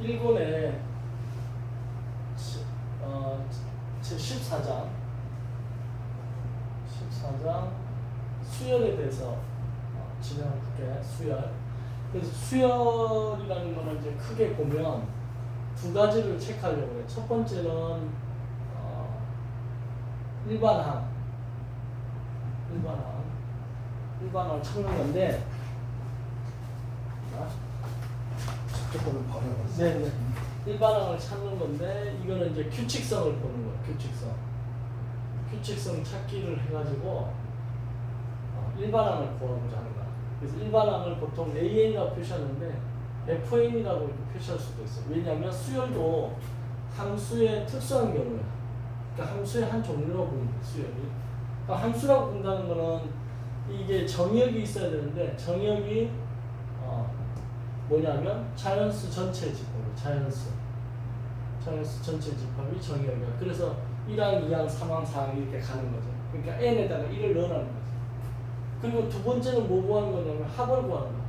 1권에 제 14장 수열에 대해서 진행할게. 수열. 그래서 수열이라는 거는 이제 크게 보면 두 가지를 체크하려고 해요. 첫 번째는 일반항을 찾는 건데, 조금은 버려봤어요. 네네. 일반항을 찾는 건데, 이거는 이제 규칙성을 보는 거예요. 규칙성 찾기를 해가지고 일반항을 구하고자 하는 거야. 그래서 일반항을 보통 AN이라고 표시하는데 FN이라고 이렇게 표시할 수도 있어요. 왜냐하면 수열도 함수의 특수한 경우야. 그러니까 함수의 한 종류라고 보는 거예요. 수열이. 그러니까 함수라고 본다는 거는 이게 정의역이 있어야 되는데, 정의역이 뭐냐면 자연수 전체 집합이에요. 자연수 전체 집합이 정의역이야. 그래서 1항, 2항, 3항, 4항 이렇게 가는 거죠. 그러니까 n에다가 1을 넣어놓는 거죠. 그리고 두 번째는 뭐 구하는 거냐면 합을 구하는 거야.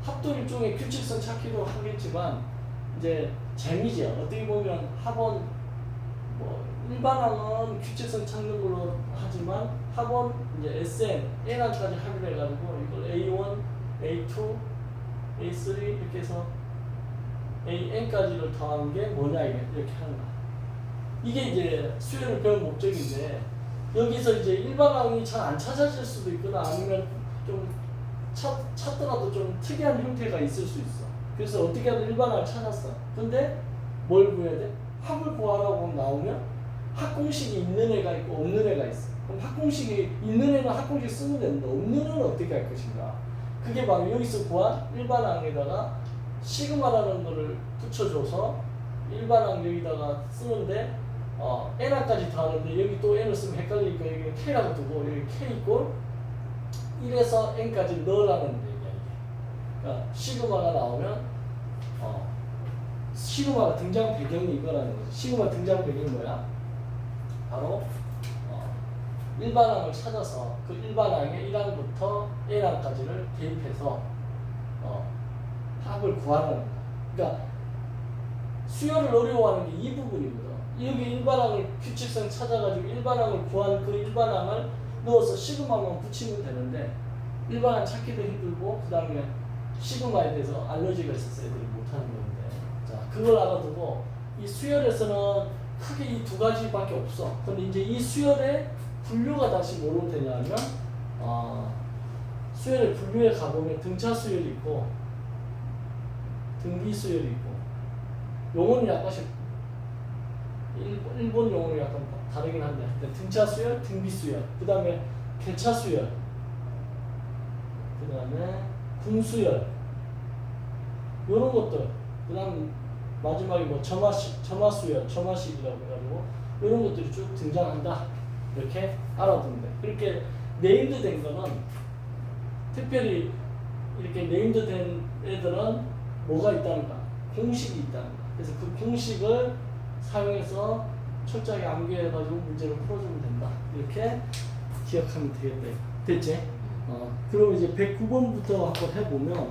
합도 일종의 규칙성 찾기도 하겠지만 이제 재미죠. 어떻게 보면 합은 뭐 일반항은 규칙성 찾는 걸로 하지만 합은 이제 SN, N항까지 합의를 해가지고 이걸 A1, A2, A3 이렇게 해서 AN까지를 더한 게 뭐냐 이렇게 하는 거야. 이게 이제 수열을 배운 목적인데, 여기서 이제 일반항이 잘 안 찾아질 수도 있거나 아니면 좀 찾더라도 좀 특이한 형태가 있을 수 있어. 그래서 어떻게 하든 일반항을 찾았어. 근데 뭘 구해야 돼? 합을 구하라고 나오면 합공식이 있는 애가 있고 없는 애가 있어. 그럼 합공식이 있는 애는 합공식 쓰면 되는데 없는 애는 어떻게 할 것인가? 그게 바로 여기서 구한 일반항에다가 시그마라는 거를 붙여줘서 일반항 여기다가 쓰는데 n항까지 더하는데 여기 또 n을 쓰면 헷갈리니까 여기 k라고 두고 여기 k 이꼴 1에서 n까지 넣으라는 얘기야 이게. 그러니까 시그마가 나오면 시그마가 등장 배경이 이거라는 거지. 시그마 등장 배경이 뭐야? 바로 일반항을 찾아서 그 일반항의 1항부터 n항까지를 대입해서 합을 구하는 거야. 그러니까 수열을 어려워하는 게 이 부분이거든. 여기 일반항을 규칙성 찾아가지고 일반항을 구한 그 일반항을 넣어서 시그마만 붙이면 되는데, 일반항 찾기도 힘들고 그 다음에 시그마에 대해서 알러지가 있어서 애들이 못하는 건데, 자 그걸 알아두고 이 수열에서는 크게 이 두 가지밖에 없어. 근데 이제 이 수열의 분류가 다시 뭐로 되냐면 수열의 분류에 가보면 등차 수열이 있고 등비 수열이 있고, 용어는 약간씩 일본 용어는 약간 다르긴 한데, 등차 수열, 등비 수열, 그 다음에 개차 수열, 그 다음에 궁수열, 요런 것들, 그 다음 마지막에 뭐 점화수열, 점화식이라고 해가지고 이런 것들이 쭉 등장한다. 이렇게 알아두면 돼. 그렇게 네임드 된 거는, 특별히 이렇게 네임드 된 애들은 뭐가 있다는가? 공식이 있다는가? 그래서 그 공식을 사용해서 철저하게 암기해가지고 문제를 풀어주면 된다. 이렇게 기억하면 되겠다. 됐지? 그럼 이제 109번부터 한번 해보면,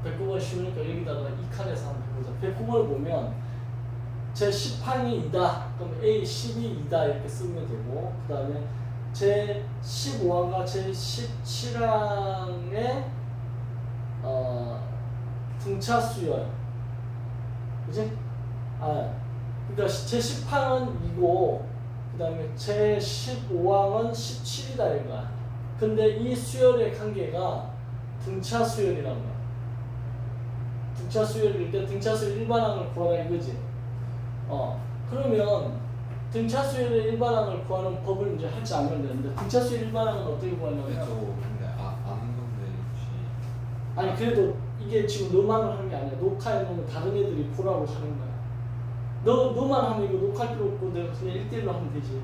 109번 쉬우니까 여기다가 이 칸에서 한번 해보자. 109번을 보면 제 10항이 2다. 그럼 A 10이 2다 이렇게 쓰면 되고, 그 다음에 제 15항과 제 17항의 등차 수열, 그지? 그러니까 제 10항은 2고, 그 다음에 제 15항은 17이다 이거야. 근데 이 수열의 관계가 등차 수열이라는 거야. 등차 수열일 때 등차 수열 일반항을 구하라 이거지. 그러면 등차 수열의 일반항을 구하는 법을 이제 할지 알면 되는데, 등차 수열 일반항은 어떻게 구하냐면, 근데 아는 건데 혹시 아니 그래도 이게 지금 너만 하는 게 아니야. 녹화해 놓으면 다른 애들이 보라고 하는 거야. 너만 하면 이거 녹화할 필요 없고 내가 그냥 1대1로 하면 되지.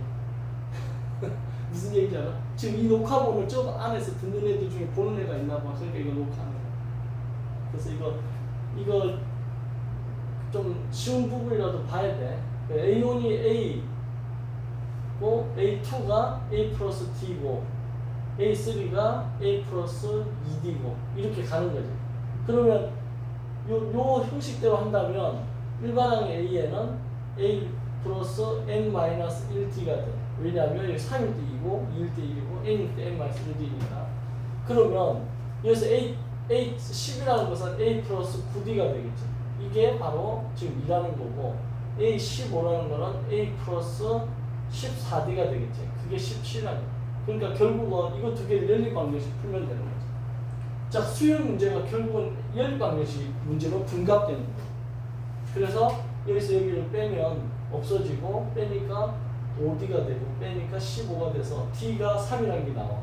무슨 얘기인지 알아? 지금 이 녹화본을 저 안에서 듣는 애들 중에 보는 애가 있나 봐. 그러니까 이거 녹화하는 거야. 그래서 이거 좀 쉬운 부분이라도 봐야 돼. A1이 A고 A2가 A 플러스 T고 A3가 A 플러스 2D고 이렇게 가는 거지. 그러면 요 형식대로 한다면 일반항의 A에는 A 플러스 N 마이너스 1D가 돼. 왜냐하면 여기 3일 때 2고 2일 때 1이고 N일 때 N 마이너스 1D니까. 그러면 여기서 A 10이라는 것은 A 플러스 9D가 되겠죠. 이게 바로 지금 2라는 거고 A 15라는 거는 A 플러스 14D가 되겠지. 그게 17이라는 거야. 그러니까 결국은 이거 두 개를 연립방정식 풀면 되는 거죠. 자, 수열 문제가 결국은 연립방정식 문제로 분갑되는 거예요. 그래서 여기서 여기를 빼면 없어지고 빼니까 5D가 되고 빼니까 15가 돼서 D가 3이라는 게 나와.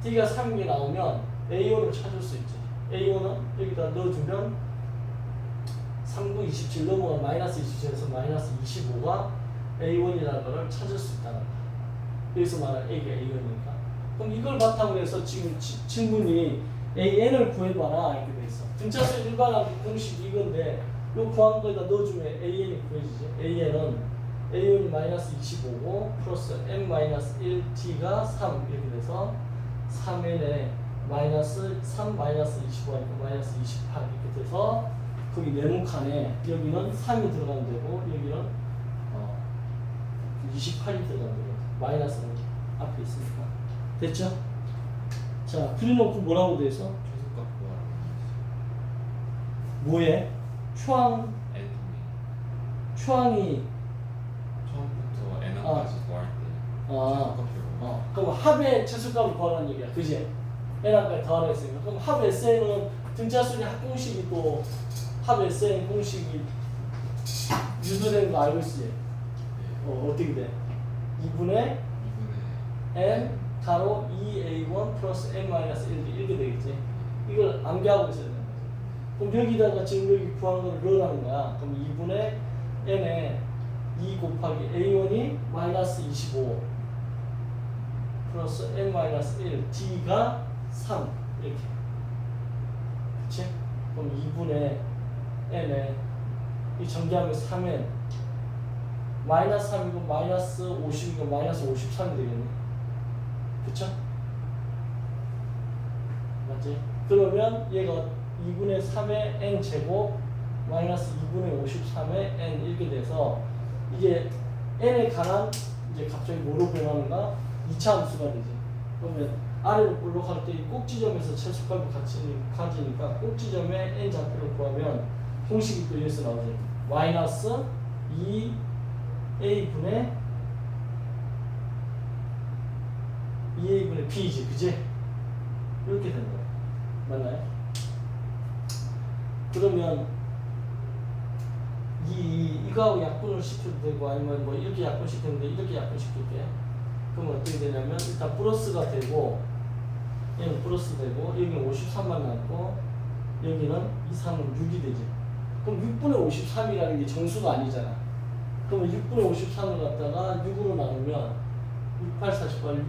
D가 3이 나오면 A5를 찾을 수 있지. A5는 여기다 넣어주면 3, 9, 27 넘어가 마이너스 27에서 마이너스 25가 A1이라는 걸 찾을 수 있다는 거야. 여기서 말하는 A가 A1이니까. 그럼 이걸 바탕으로 해서 지금 질문이 AN을 구해봐라 이렇게 돼 있어. 등차수 일반항 공식이 이건데 요 구한 거에다 넣어주면 AN이 구해지지. AN은 A1이 마이너스 25고 플러스 N 마이너스 1T가 3 이렇게 돼서 3N에 마이너스 3 마이너스 25하니까 마이너스 28 이렇게 돼서 거기 네모칸에 여기는 3이 들어가면 되고 여기는 28이 들어가면 되고 마이너스는 앞에 있으니까 됐죠? 자 그려놓고 뭐라고 돼 있어? 최소값 구하라고 뭐에? 추앙 N 추앙이 처음부터 N까지 구할 때 최소값으로 그럼 합의 최소값을 구하라는 얘기야 그지? N까지 더하라 했으니까 그럼 합 SN은 등차수의 합공식이 또 합 SN 공식이 유도되는 거 알고 있지? 어떻게 돼? 2분의 N 가로 2A1 플러스 N 마이너스 1 이렇게 되겠지? 이걸 암기하고 있어야 되는 거지. 그럼 여기다가 지금 여기 구한 걸 넣으라는 거야. 그럼 2분의 N에 2 곱하기 A1이 마이너스 25 플러스 N 마이너스 1 D가 3 이렇게. 그치? 그럼 2분의 N에 이 전개하면 3N 마이너스 3이고 마이너스 50이고 마이너스 53이 되겠네. 그쵸? 맞지? 그러면 얘가 2분의 3의 N 제곱 마이너스 2분의 53의 N 이렇게 돼서 이게 N에 관한 이제 갑자기 뭐로 변하는가? 2차 함수가 되지. 그러면 아래로 볼록할 때 이 꼭지점에서 최소값이 가지니까 꼭지점에 N 좌표를 구하면 공식이 또 여기서 나오죠. 마이너스 2A분의 B이지, 그지? 이렇게 되는 거야. 맞나요? 그러면 이거하고 약분을 시켜도 되고 아니면 뭐 이렇게 약분시켰는데 이렇게 약분시킬게. 그럼 어떻게 되냐면 일단 플러스가 되고 얘는 플러스 되고 여기는 53만 남고 여기는 2, 3은 6이 되지. 그럼 6분의 53이라는 게 정수가 아니잖아. 그러면 6분의 53을 갖다가 6으로 나누면 68, 48,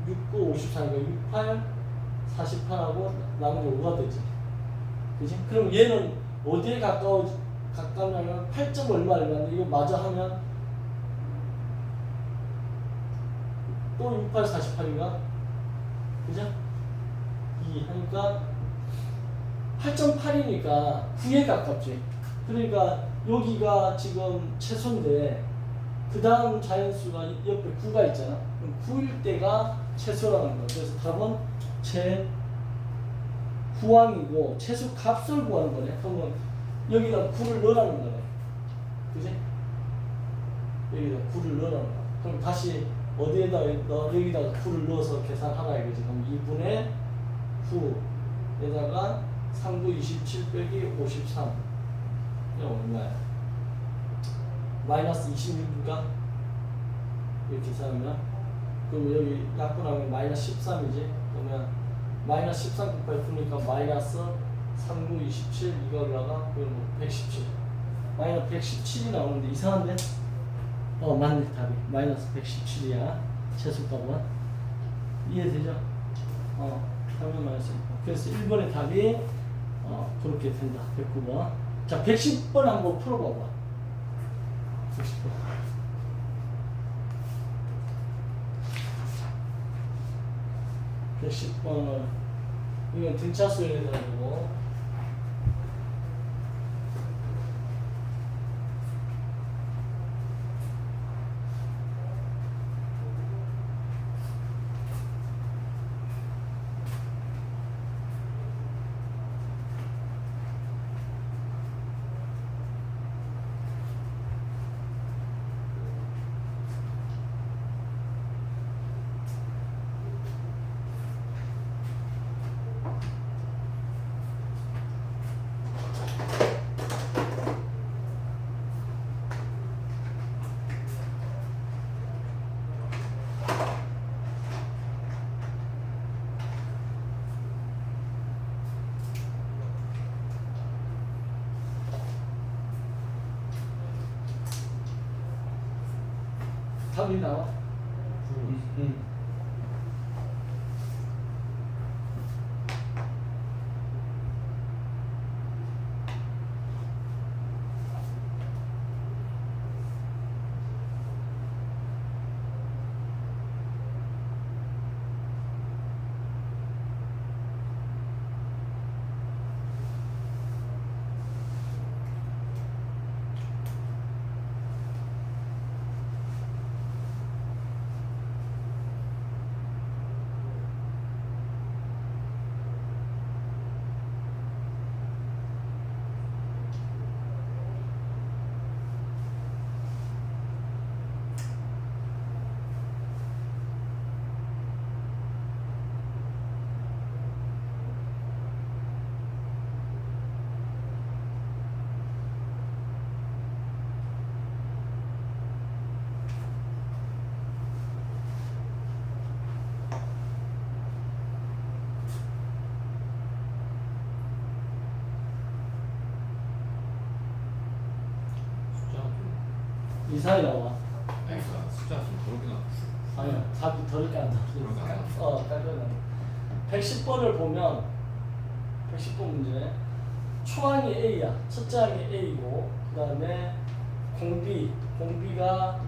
6, 9, 54니까 68, 48하고 나머지 5가 되지. 그지? 그럼 얘는 어디에 가깝냐면 8점 얼마인데 이거 마저 하면 또 68, 48인가? 그죠? 2 하니까 8.8이니까 9에 가깝지. 그러니까 여기가 지금 최소인데 그 다음 자연수가 옆에 9가 있잖아. 그럼 9일 때가 최소라는 거야. 그래서 답은 구항이고 최소 값을 구하는 거네. 그러면 여기다 9를 넣으라는 거네. 그지? 여기다 9를 넣으라는 거야. 그럼 다시 어디에다 여기다가 9를 넣어서 계산하라 이거지. 그럼 2분의 9에다가 3, 9, 27 빼기 53 이거 얼마야? 마이너스 26인가? 이렇게 계산하면 그럼 여기 약분하면 마이너스 13이지. 그러면 마이너스 13 곱하기 9니까 마이너스 3, 9, 27 이거다가 그럼 117 마이너스 117이 나오는데 이상한데? 맞네. 답이 마이너스 117이야 최소값은. 이해되죠? 답은 마이너스 1. 그래서 1번의 답이 그렇게 된다. 109번. 자 110번 한번 풀어봐봐. 110번. 110번을 이건 등차수열에 대한 거고 답이 나와? 이상이 나와. 그러니까 숫자가 좀 더럽게 나왔어. 아니야, 답이 더럽게 안 더럽게 안 나와. 깔끔해. 110번을 보면 110번 문제 초항이 A야. 첫째 항이 A고 그 다음에 공비가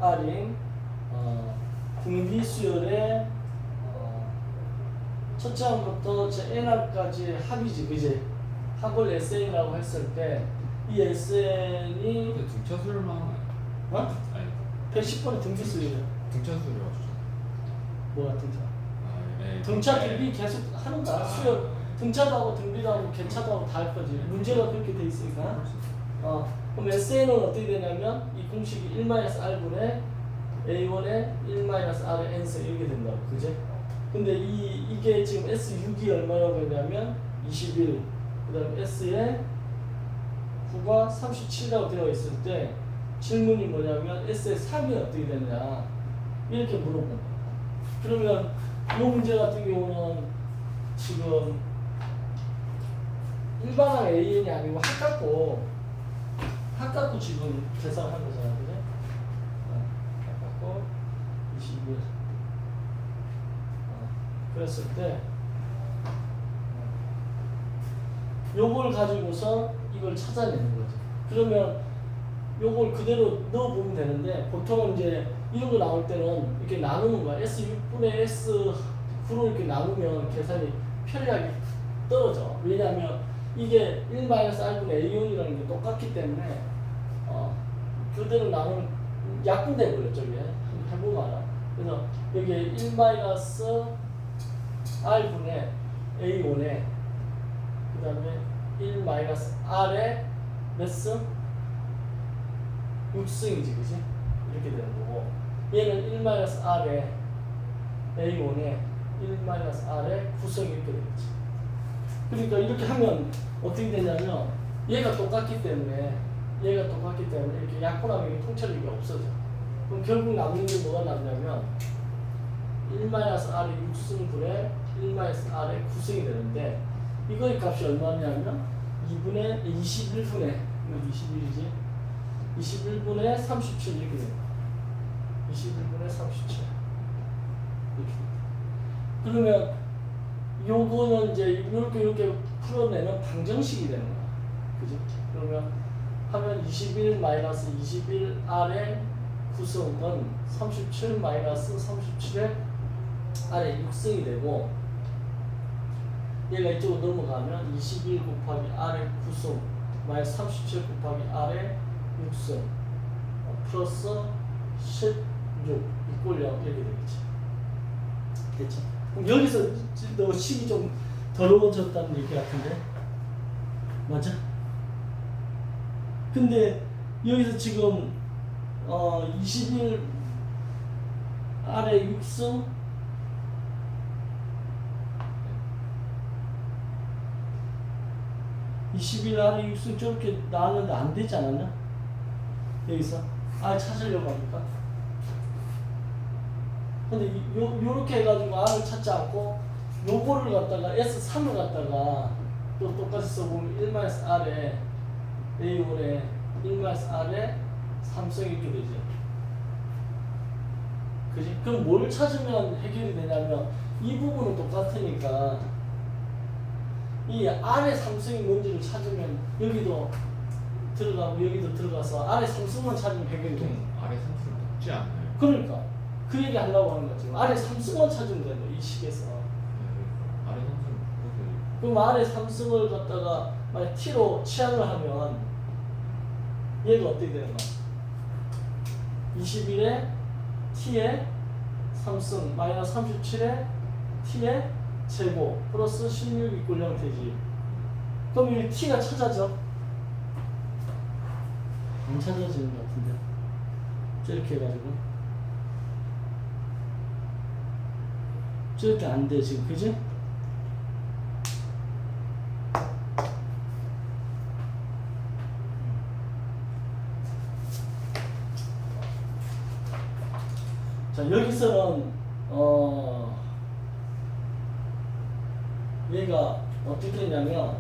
R인 궁비 수열의 첫째 항부터 제 N항까지 합이지, 그지? 합을 SN이라고 했을 때 이 SN이 근데 등차수열만 어? 아니 110번의 등차수열이야. 등차수열이 맞죠? 뭐야 등차? 네. 등차 등비 계속 하는 거야. 수열 등차도 하고 등비도 하고 개차도 하고 다 할 거지. 문제가 그렇게 돼 있으니까. 그럼 SN은 어떻게 되냐면 이 공식이 1-R분의 A1의 1-R의 N승 이렇게 된다고, 그지? 근데 이게 지금 S6이 얼마라고 했냐면 21, 그 다음 S에 9가 37이라고 되어 있을 때 질문이 뭐냐면 S의 3이 어떻게 되느냐 이렇게 물어본 거야. 그러면 이 문제 같은 경우는 지금 일반항 AN이 아니고 학갖고 지금 계산한 거잖아, 그지? 학갖고 21 그랬을 때 요걸 가지고서 이걸 찾아내는 거죠. 그러면 요걸 그대로 넣어보면 되는데 보통은 이제 이런 거 나올 때는 이렇게 나누는 거야. S6분의 S9로 이렇게 나누면 계산이 편리하게 떨어져. 왜냐하면 이게 1-R분의 A1이라는 게 똑같기 때문에 그대로 나누면 약분돼 버려 저게. 해보면 알아. 그래서 여기에 1-R분의 A1에 그 다음에 1-R의 몇 승? 6승이지, 그지? 이렇게 되는 거고 얘는 1-R의 A1에 1-R의 9승이 이렇게 되겠지. 그러니까 이렇게 하면 어떻게 되냐면 얘가 똑같기 때문에 이렇게 약분하면 이게 통찰력이 없어져. 그럼 결국 남는 게 뭐가 남냐면 1-R의 6승분의 1-R의 9승이 되는데 이거의 값이 얼마냐면 2분의 21분의 이거 21이지 21분의 37 이렇게 됩니다. 21분의 37 이렇게. 그러면 요거는 이제 이렇게 풀어내는 방정식이 되는 거야. 그죠? 그러면 하면 21-21R의 구성은 37-37의 R에 6승이 되고 얘가 이쪽으로 넘어가면 21 곱하기 R의 9승 마이너스 37 곱하기 R의 6승 플러스 16 이꼴 0 이렇게 되겠지. 됐죠? 그럼 여기서 너 식이 좀 더러워졌다는 얘기 같은데? 맞아? 근데 여기서 지금 21 R의 6승 21 R의 6승 저렇게 나왔는데 안 되지 않았나? 여기서 찾으려고 하니까. 근데 요렇게 해가지고 R을 찾지 않고 요거를 갖다가 S3을 갖다가 또 똑같이 써보면 1-R에 A1에 1-R에 3승 이렇게 되죠. 그지? 그럼 뭘 찾으면 해결이 되냐면 이 부분은 똑같으니까 이 R의 3승이 뭔지를 찾으면 여기도 들어가고 여기도 들어가서 R의 3승만 찾으면 해결이 돼. 보통 아래 상수를 높지 않나요? 그러니까 그 얘기 하려고 하는 거지. R의 3승만 찾으면 돼. 이 식에서. 아래 상수를 높고 그럼 R의 3승을 갖다가 만약 T로 치환을 하면 얘가 어떻게 되는 거야? 21에 T에 3승 마이너스 37에 T에 제곱 플러스 16 이꼴 0 되지. 그럼 이 T가 찾아져? 안 찾아지는 것 같은데. 저렇게 해가지고 저렇게 안 돼 지금. 그지? 자, 여기서는 얘가 어떻게 되냐면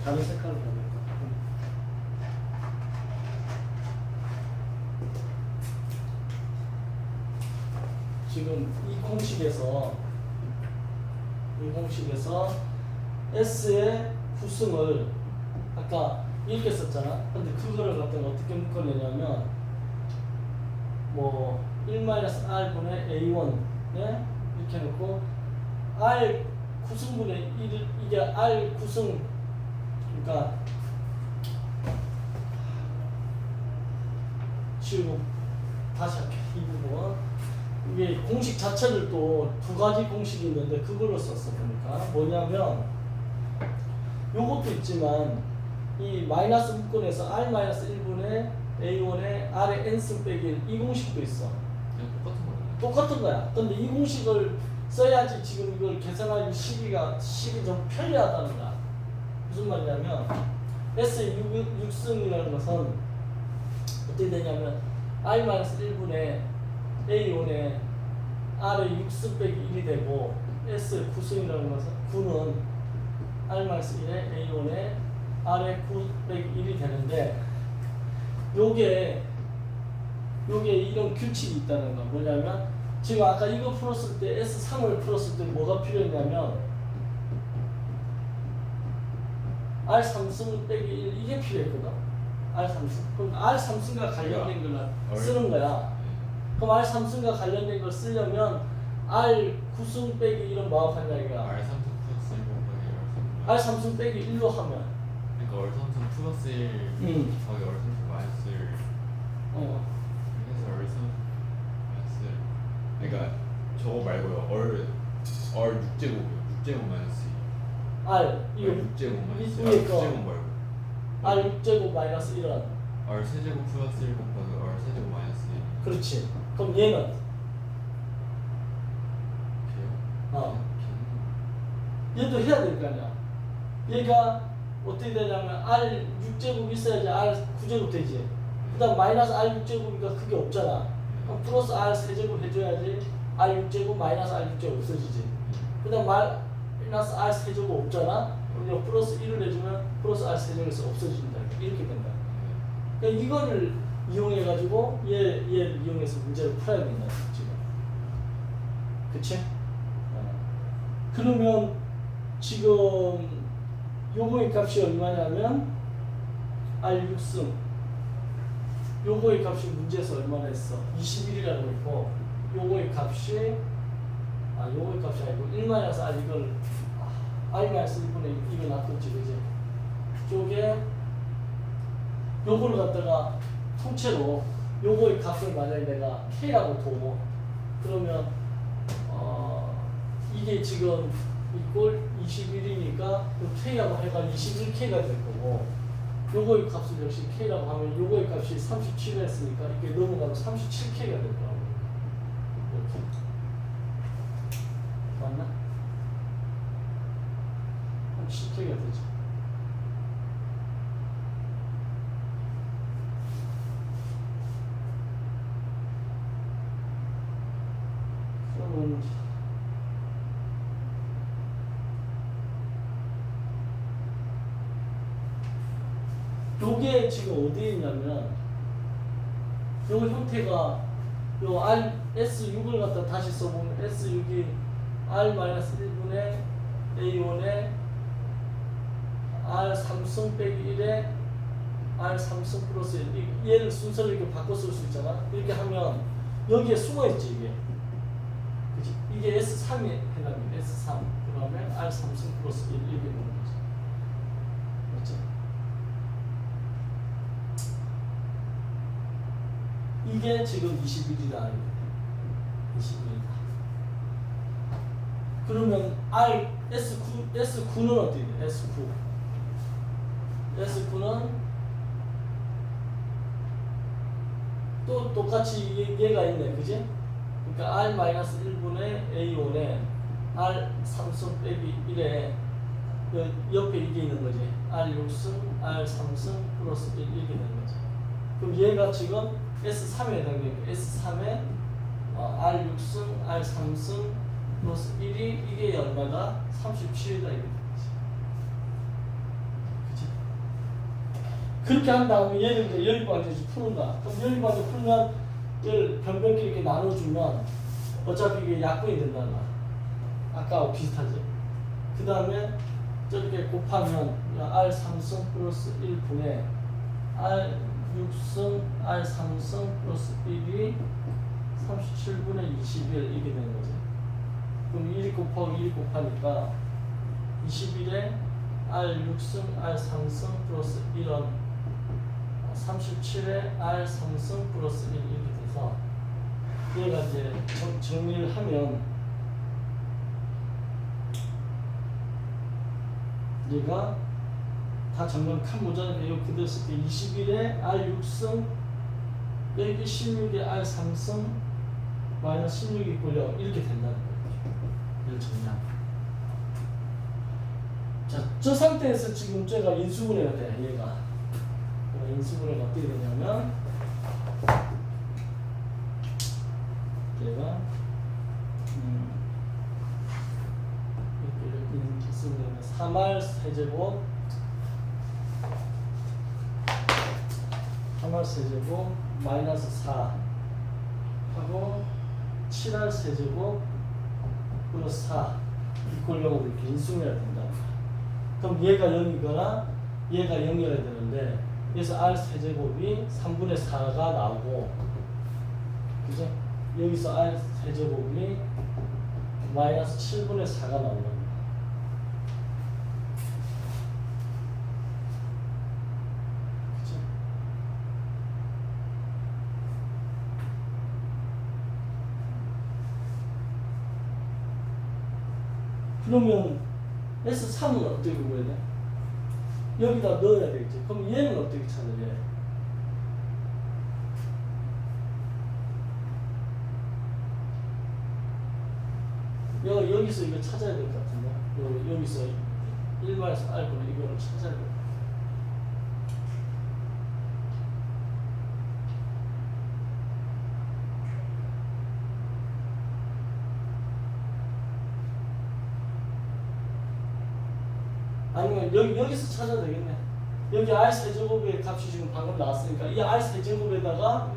다른 색깔로 보낼까? 지금 이 공식에서 S의 구승을 아까 이렇게 썼잖아. 근데 그거를 갖다가 어떻게 묶어내냐면 뭐 1-R분의 A1 이렇게 해놓고 R 9승분의 1 이게 R 9승 그러니까 지우고 다시 할게. 이 부분 이게 공식 자체를 또 두 가지 공식이 있는데 그걸로 썼어. 보니까 뭐냐면 요것도 있지만 이 마이너스 묶어내서 R-1분의 A1의 R의 N승 빼기 1 이 공식도 있어. 그냥 똑같은 거예요. 똑같은 거야. 근데 이 공식을 써야지 지금 이걸 계산하기 식이 좀 편리하다는 거야. 무슨 말이냐면 S의 6승이라는 것은 어떻게 되냐면 R-1분의 A1의 R의 6승 빼기 1이 되고 S의 9승이라는 것은 9는 R-1의 A1의 R의 9 빼기 1이 되는데 요게 이런 규칙이 있다는 거. 뭐냐면 지금 아까 이거 풀었을 때 S3을 풀었을 때 뭐가 필요했냐면 R3승 빼기 1 이게 필요했거든. R3승. 그럼 R3승과 관련된 걸 쓰는 거야. 그럼 R3승과 관련된 걸 쓰려면 R9승 빼기 1은 뭐하고 이야기야? R3승 플러스 1 곱하기 R3승 빼기 1로 하면 그러니까 R3승 플러스 1 곱하기 R3승 마이너스 1 그래서 R3승 마이너스 1 그러니까 저거 말고요 R 6제곱 마이너스 2 R 이거 6제곱 마이너스 2 위에 거. 9제곱 말고 R 6제곱 마이너스 1은 R 세제곱 플러스 1 곱하기 R 세제곱 마이너스 1 그렇지. 그럼 얘는 걔요? 얘도 해야 될 거 아니야. 얘가 어떻게 되냐면 R 6제곱 있어야지 R 9제곱 되지. 그 다음 마이너스 R 6제곱이니까 그게 없잖아. 그럼 플러스 R 세제곱 해줘야지 R 6제곱 마이너스 R 6제곱 없어지지. 그 다음 마이너스 R 세제곱 없잖아. 그럼 플러스 1을 해주면 플러스 R 세제곱에서 없어진다. 이렇게 된다. 그러니까 이거를 이용해가지고 얘를 이용해서 문제를 풀어야 된다. 지금. 그치? 그러면 지금 요거의 값이 얼마냐면 R6승 요거의 값이 문제에서 얼마나 했어? 21이라고 있고 요거의 값이 요거의 값이 아니고 1-r 이걸 i-1분의 이거 놔뒀지, 그지? 쪽에 요거를 갖다가 통째로 요거의 값을 만약에 내가 k라고 둬. 그러면 이게 지금 이꼴 21이니까 k하고 해가 21k가 될 거고, 요거의 값을 역시 k라고 하면 요거의 값이 37했으니까 이렇게 넘어가면 37k가 될 거라고. 이렇게. 맞나? 37k가 되죠. 그러면 요게 지금 어디에 있냐면 요 형태가 요 R S6을 갖다 다시 써보면 S6이 R-1분의 A1에 R3승 빼기 1에 R3승 플러스 1 얘를 순서를 이렇게 바꿔 쓸 수 있잖아. 이렇게 하면 여기에 숨어있지 이게. 그치? 이게 S3에 해당돼. S3 그러면 R3승 플러스 1 이렇게 되는 거지. 맞지? 이게 지금 21이다. 21이다. 그러면 R S9는 어떻게 돼? S9는 또 똑같이 얘가 있네, 그지? 그러니까 R-1분의 A1에 R3승 빼기 1에 그 옆에 이게 있는 거지. R6승, R3승 플러스 1 이렇게 되는 거지. 그럼 얘가 지금 S3에 해당되니까 S3에 R6승, R3승 플러스 1이 이게 얼마다? 37이다 이게 되는 거지. 그치? 그렇게 한 다음에 얘를 이제 연립방정식 푸는다. 그럼 연립방정 풀면 얘를 변변끼리 이렇게 나눠주면 어차피 이게 약분이 된다는 거야. 아까하고 비슷하지? 그 다음에 저렇게 곱하면 R3승 플러스 1분의 R6승, R3승 플러스 1이 37분의 21 이렇게 되는 거지. 그럼 1 곱하기 1 곱하니까 21에 R6승, R3승 플러스 1은 37에 R3승 플러스 1 이렇게 돼서 얘가 이제 정리를 하면 얘가 다 정말 칸 모자니까 이거 그대로 쓸게. 21에 R6승 여기 16에 R3승 마이너스 16이 꼴려 이렇게 된다는 거예요. 이걸 정리하면. 자, 저 상태에서 지금 제가 인수분해가 돼. 얘가 인수분해가 어떻게 되냐면 얘가 이렇게 쓰면 3R 세제곱 3R 세제곱 마이너스 4 하고 7R 세제곱 플러스 4 이꼴 0으로 이렇게 인수분해가 된다. 그럼 얘가 0이거나 얘가 0이어야 되는데 그래서 R 세제곱이 3분의 4가 나오고, 그죠? 여기서 R 세제곱이 마이너스 7분의 4가 나오는 겁니다. 그죠? 그러면 S3은 어떻게 구해야 돼? 여기다 넣어야 되겠지. 그럼 얘는 어떻게 찾아야 돼? 여기서 이거 찾아야 될 것 같은데. 여기서 1마에서 R분의 이거를 찾아야 돼. 아니면 여기서 찾아야 되겠네. 여기 R 세제곱의 값이 지금 방금 나왔으니까 이 R 세제곱에다가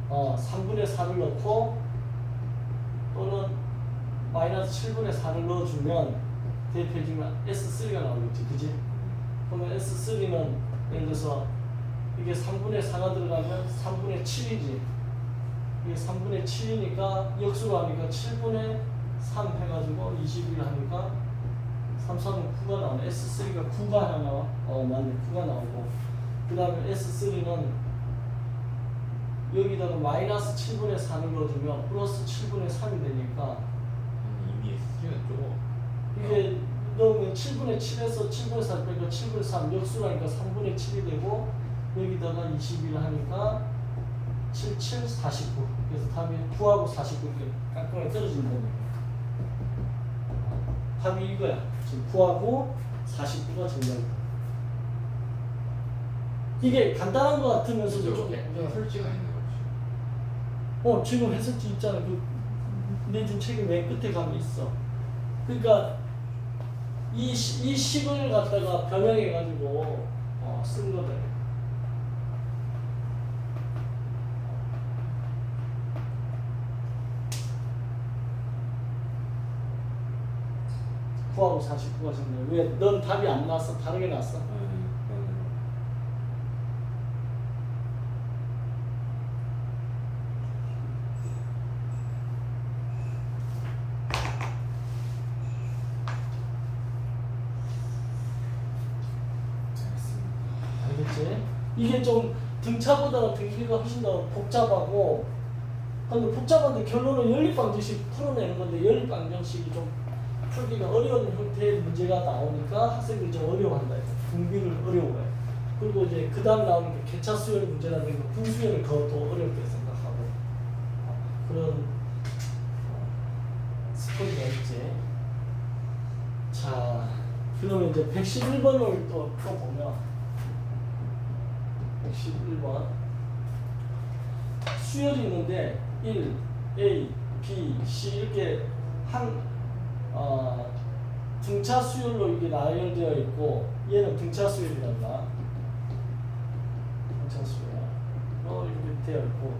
3분의 4를 넣고 또는 마이너스 7분의 4를 넣어주면 대입해주면 S3가 나오겠지, 그지? 그러면 S3는 예를 들어서 이게 3분의 4가 들어가면 3분의 7이지. 이게 3분의 7이니까 역수로 하니까 7분의 3 해가지고 21 하니까 3, 3은 9가 나오네. S3가 9가 하나 나와. 맞네. 9가 나오고. 그 다음에 S3는 여기다가 마이너스 7분의 4를 넣어주면 플러스 7분의 3이 되니까 이미 S가 좁아. 이게 넣으면 7분의 7에서 7분의 4 빼고 7분의 3 역수라니까 3분의 7이 되고 여기다가 21 하니까 7, 7, 49. 그래서 답이 9하고 49 이렇게 깔끔하게 떨어진다는 거예요. 답이 이거야. 지금 9하고 49가 정답이다. 이게 간단한 것 같으면서도 좀 해설지가 있는 거지. 지금 해설지 있잖아. 내준 책의 맨 끝에 가면 있어. 그러니까 이 식을 갖다가 변형해가지고 쓴 거다. 구하고 49가 정답. 왜? 넌 답이 안 나왔어? 다르게 나왔어? 알겠지? 이게 좀 등차보다 등비가 훨씬 더 복잡하고, 근데 복잡한데 결론은 연립방정식 풀어내는 건데 연립방정식이 좀 풀기가 어려운 형태의 문제가 나오니까 학생들이 좀 어려워한다. 등비를 어려워해. 그리고 이제 그 다음 나오는 게 개차 수열 문제라든가 분수열을 더 어렵게 생각하고 그런 스토리가 있지. 자, 그러면 이제 111번을 또 보면 111번 수열이 있는데 1, A, B, C 이렇게 등차 수열로 이게 나열되어 있고 얘는 등차 수열이란다. 등차 수열로 이렇게 되어 있고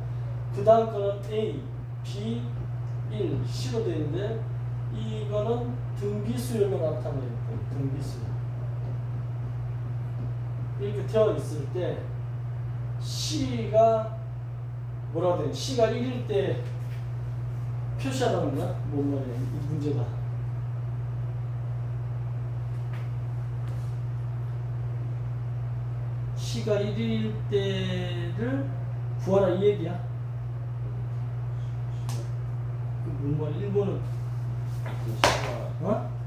그 다음 거는 A, B, 1, C로 되어 있는데 이거는 등비 수열로 나타내고 등비 수열 이렇게 되어 있을 때 C가 뭐라고 되냐? C가 1일 때 표시하라는 거야? 뭔 말이야? 이 문제가. C가 1일 때를 구하라 이 얘기야? 뭔 말이야? 일본은 어?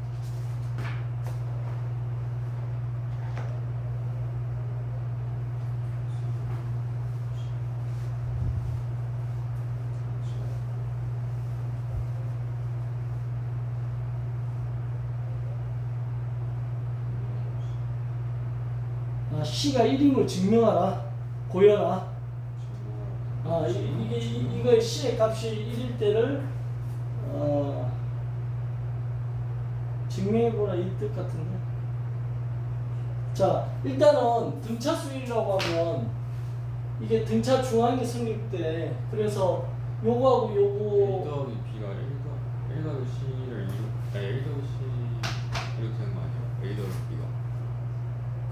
C가 1임을 증명하라. 보여라. 이거 C의 값이 1일 때를 증명해보라 이 뜻 같은데. 자, 일단은 등차 수열이라고 하면 이게 등차 중앙이 성립돼. 그래서 요거하고 요거 1 더하기 B가 1 더하기 C를 1 더하기 C 이렇게 되는 거 아니야? A 더하기 B가.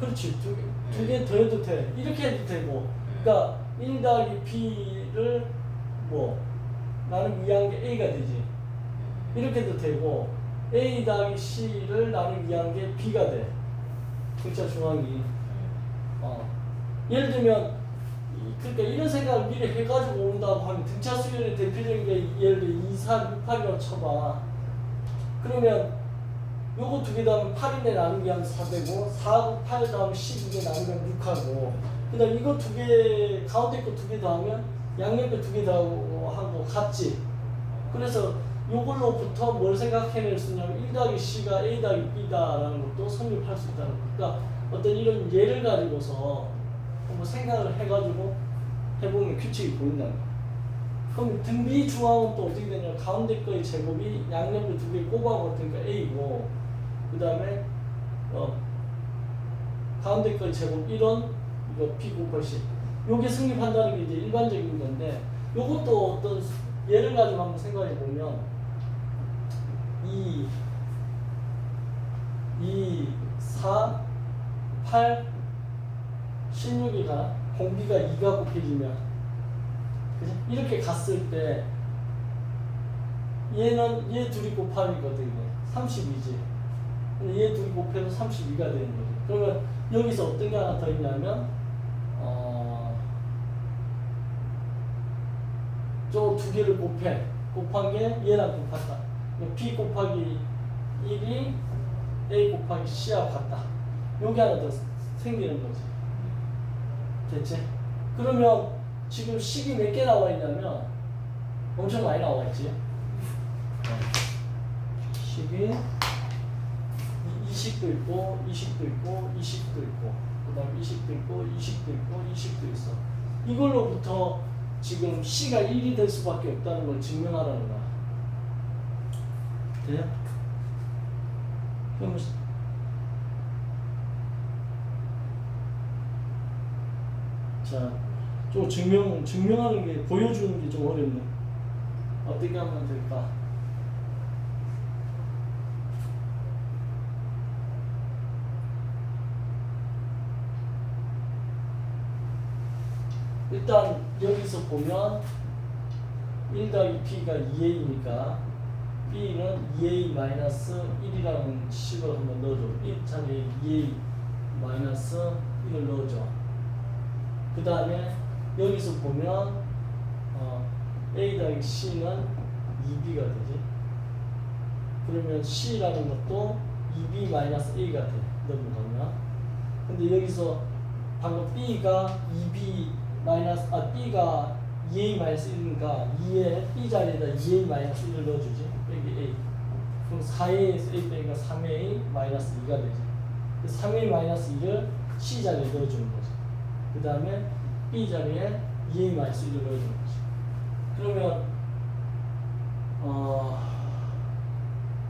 그렇지. 두 개 더 해도 돼. 이렇게 해도 되고. 그러니까 1 더하기 B를 나는 위한 게 A가 되지. 이렇게 해도 되고 A 더하기 C를 나는 위한 게 B가 돼. 등차 중앙이. 예를 들면 그러니까 이런 생각을 미리 해가지고 온다고 하면 등차 수열의 대표적인 게 예를 들어 2, 4, 6, 8이라고 쳐봐. 그러면 요거 두 개 더하면 8인데 나누기 하면 4되고 4하고 8 더하면 12개 나누면 6하고 그 다음 이거 두 개 가운데 거 두 개 더하면 양옆에 두 개 더하고 같지. 그래서 요걸로부터 뭘 생각해낼 수 있냐면 1 더하기 C가 A 더하기 B다라는 것도 성립할 수 있다는 거. 그러니까 어떤 이런 예를 가지고서 한번 생각을 해가지고 해보면 규칙이 보인다는 거. 그럼 등비 중앙은 또 어떻게 되냐? 가운데 거의 제곱이 양옆에 두 개 꼽아봤으니까 A고 그 다음에 가운데 거의 제곱 1원 이거 B 곱할 C 요게 성립한다는 게 이제 일반적인 건데 요것도 어떤 예를 가지고 한번 생각해 보면 2, 4, 8, 16이가 공비가 2가 곱해지면 그치? 이렇게 갔을 때 얘는 얘 둘이 곱하기거든. 32지. 근데 얘 둘이 곱해서 32가 되는 거죠. 그러면 여기서 어떤 게 하나 더 있냐면 저 두 개를 곱한 게 얘랑 곱했다. B 곱하기 1이 A 곱하기 C하고 같다. 요게 하나 더 생기는 거지. 됐지? 그러면 지금 식이 몇 개 나와 있냐면 엄청 많이 나와 있지. 식이 이식도 있고, 이식도 있고, 이식도 있고, 그 다음 이식도 있고, 이식도 있고, 이식도 있어. 이걸로부터 지금 C가 1이 될 수밖에 없다는 걸 증명하라는 거야. 돼요? 그럼 자, 좀 증명하는 게, 보여주는 게 좀 어렵네. 어떻게 하면 될까? 일단 여기서 보면 1 더하기 B가 2A니까 B는 2A-1이라는 식을 한번 넣어줘. 이 자리에 2A-1을 넣어줘. 그 다음에 여기서 보면 A 더하기 C는 2B가 되지. 그러면 C라는 것도 2B-A가 돼. 넘어가면. 근데 여기서 방금 B가 2B-B가 2A-1이니까 2에 B 자리에다 2A-1을 넣어주지. 빼기 A. 그럼 4A에서 A 빼기가 3A-2가 되지. 3A-2를 C 자리에 넣어주는 거지. 그 다음에 B 자리에 2A-1을 넣어주는 거지. 그러면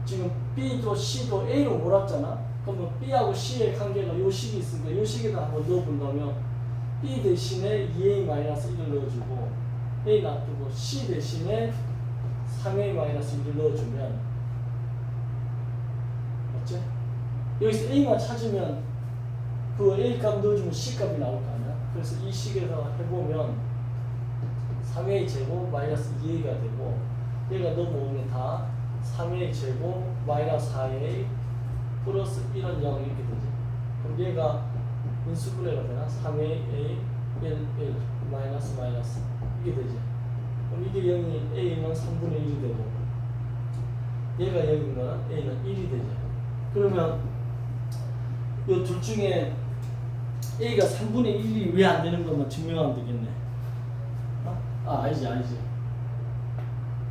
지금 B도 C도 A로 몰았잖아. 그러면 B하고 C의 관계가 요 식이 있으니까 요 식에다 한번 넣어본다면 B 대신에 2A-1을 넣어주고 A 놔두고 C 대신에 3A-1을 넣어주면 맞지? 여기서 A만 찾으면 그 A 값 넣어주면 C 값이 나올 거 아니야? 그래서 이 식에서 해보면 3A 제곱 마이너스 2A가 되고 얘가 넘어오면 다 3A 제곱 마이너스 4A 플러스 1은 0 이렇게 되지. 그럼 얘가 인수분해가 되나? 3A, 1, 마이너스 이게 되지. 그럼 이게 0이 A는 3분의 1이 되고 얘가 0인 거는 A는 1이 되지. 그러면 이 둘 중에 A가 3분의 1이 왜 안 되는 것만 증명하면 되겠네. 아니지.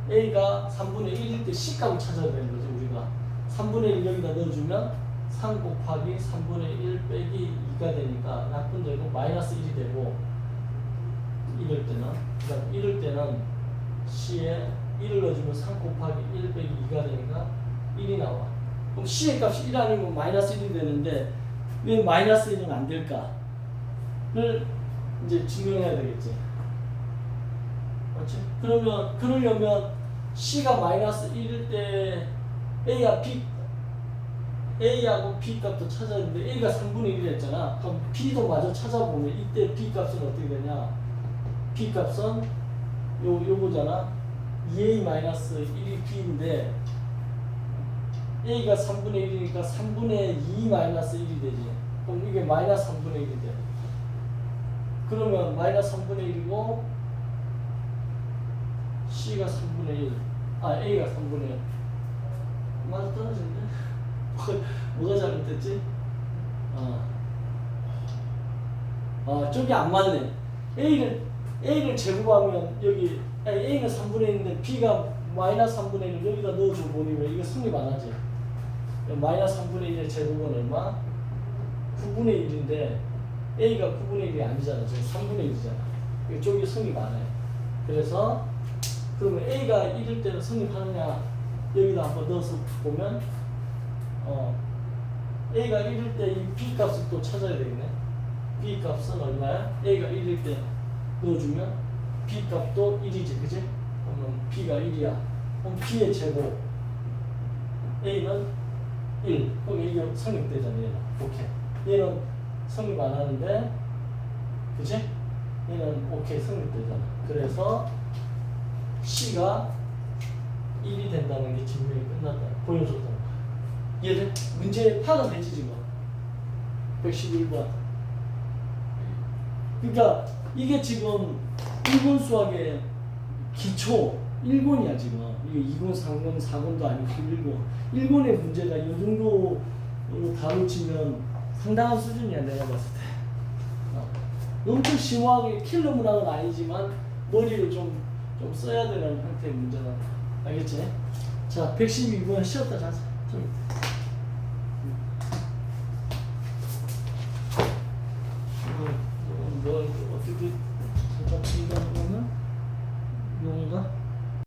A가 3분의 1일 때 C값을 찾아야 되는 거지. 우리가 3분의 1 여기다 넣어주면 3 곱하기 3분의 1 빼기 2가 되니까 약분되고 마이너스 1이 되고 이럴 때는 그다음 이럴 때는 C에 1을 넣어주면 3 곱하기 1 빼기 2가 되니까 1이 나와. 그럼 C의 값이 1 아니면 마이너스 1이 되는데 왜 마이너스 1은 안 될까를 이제 증명해야 되겠지. 맞지? 그러려면 C가 마이너스 1일 때 A하고 B 값도 찾아야 되는데 A가 3분의 1이 했잖아. 그럼 B도 마저 찾아보면 이때 B 값은 어떻게 되냐? B 값은 요거잖아. 2A-1이 B인데 A가 3분의 1이니까 3분의 2-1이 되지. 그럼 이게 마이너스 3분의 1이 돼. 그러면 마이너스 3분의 1이고 C가 3분의 1, A가 3분의 1. 맞아 떨어지는데? 뭐가 잘못됐지? 저기 안 맞네. A를 제곱하면 여기 A는 3분의 1인데 B가 마이너스 3분의 1을 여기다 넣어줘 보니면 이거 성립 안 하지. 마이너스 3분의 1의 제곱은 얼마? 9분의 1인데 A가 9분의 1이 아니잖아. 지금 3분의 1이잖아. 이쪽이 성립 안 해. 그래서 그러면 A가 1일 때는 성립하느냐 여기다 한번 넣어서 보면 A가 1일 때 이 B 값을 또 찾아야 되겠네. B 값은 얼마야? A가 1일 때 넣어주면 B 값도 1이지, 그지? 그러면 B가 1이야. 그럼 B의 제곱 A는 1. 그럼 이게 성립되잖아, 얘는. 오케이. 얘는 성립 안 하는데, 그지? 얘는 오케이 성립되잖아. 그래서 C가 1이 된다는 게 증명이 끝났다. 보여줬다는 거야. 얘는 문제 파악은 되지 지금. 111번. 그러니까 이게 지금 1군 수학의 기초 1군이야 지금. 이게 2군, 3군, 4군도 아니고 1군. 1군의 문제가 이 정도 다루치면 상당한 수준이야 내가 봤을 때. 엄청 심오하게 킬러 문항은 아니지만 머리를 좀 써야 되는 형태의 문제다. 알겠지? 자, 112번 쉬었다 가자. 좀.